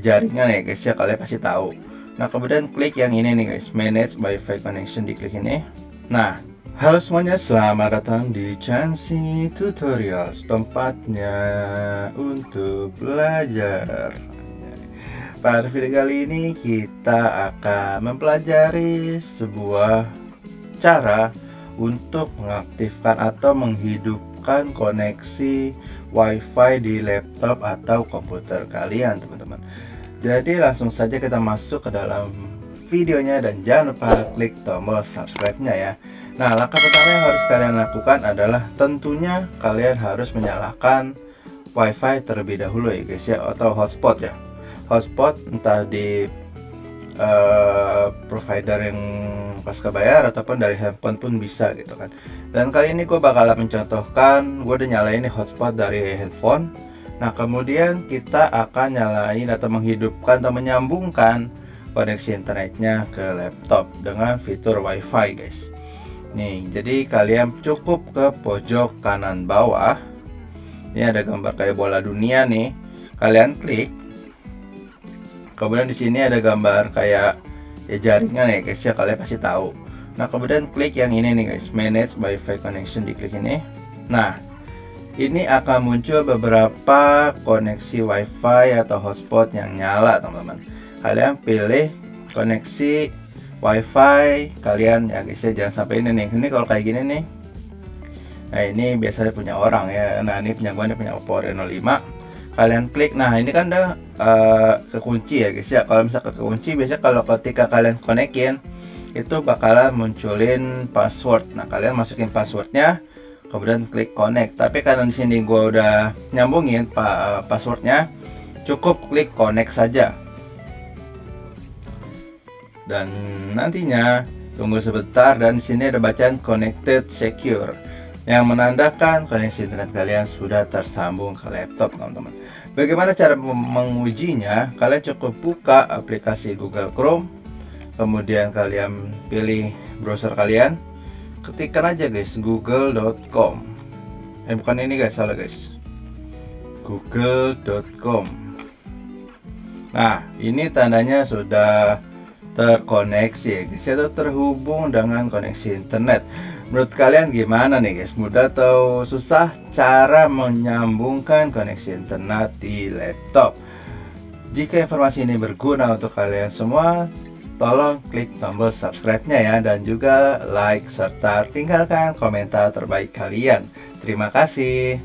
jaringan ya guys ya, kalian pasti tahu. Nah kemudian klik yang ini nih guys, manage Wi-Fi connection, diklik ini. Nah, halo semuanya, selamat datang di Chansi Tutorials, tempatnya untuk belajar. Pada video kali ini kita akan mempelajari sebuah cara untuk mengaktifkan atau menghidupkan koneksi Wi-Fi di laptop atau komputer kalian, teman-teman. Jadi langsung saja kita masuk ke dalam videonya dan jangan lupa klik tombol subscribe-nya ya. Nah, langkah pertama yang harus kalian lakukan adalah tentunya kalian harus menyalakan Wi-Fi terlebih dahulu ya guys ya, atau hotspot ya. Hotspot entah di provider yang pasca bayar ataupun dari handphone pun bisa gitu kan. Dan kali ini gue bakalan mencontohkan, gue udah nyalain nih hotspot dari handphone. Nah kemudian kita akan nyalain atau menghidupkan atau menyambungkan koneksi internetnya ke laptop dengan fitur WiFi guys. Nih, jadi kalian cukup ke pojok kanan bawah. Ini ada gambar kayak bola dunia nih. Kalian klik. Kemudian di sini ada gambar kayak jaringan ya guys ya, kalian pasti tahu. Nah kemudian klik yang ini nih guys, manage Wi-Fi connection, diklik ini. Nah ini akan muncul beberapa koneksi Wi-Fi atau hotspot yang nyala teman-teman. Kalian pilih koneksi Wi-Fi kalian ya guys ya, jangan sampai ini nih. Ini kalau kayak gini nih, nah ini biasanya punya orang ya. Nah ini punya gua, ini punya Oppo Reno 5. Kalian klik, nah ini kan udah kekunci ya guys ya. Kalau misalkan kekunci, biasanya kalau ketika kalian konekin itu bakalan munculin password. Nah kalian masukin passwordnya, kemudian klik connect. Tapi karena di sini gua udah nyambungin passwordnya, cukup klik connect saja. Dan nantinya tunggu sebentar, dan di sini ada bacaan connected secure yang menandakan koneksi internet kalian sudah tersambung ke laptop teman-teman. Bagaimana cara mengujinya? Kalian cukup buka aplikasi Google Chrome, kemudian kalian pilih browser kalian, ketikkan aja guys google.com. Bukan ini guys, salah guys, google.com. Nah ini tandanya sudah terkoneksi ya guys, itu terhubung dengan koneksi internet. Menurut kalian gimana nih guys, mudah atau susah cara menyambungkan koneksi internet di laptop? Jika informasi ini berguna untuk kalian semua, tolong klik tombol subscribe-nya ya, dan juga like serta tinggalkan komentar terbaik kalian. Terima kasih.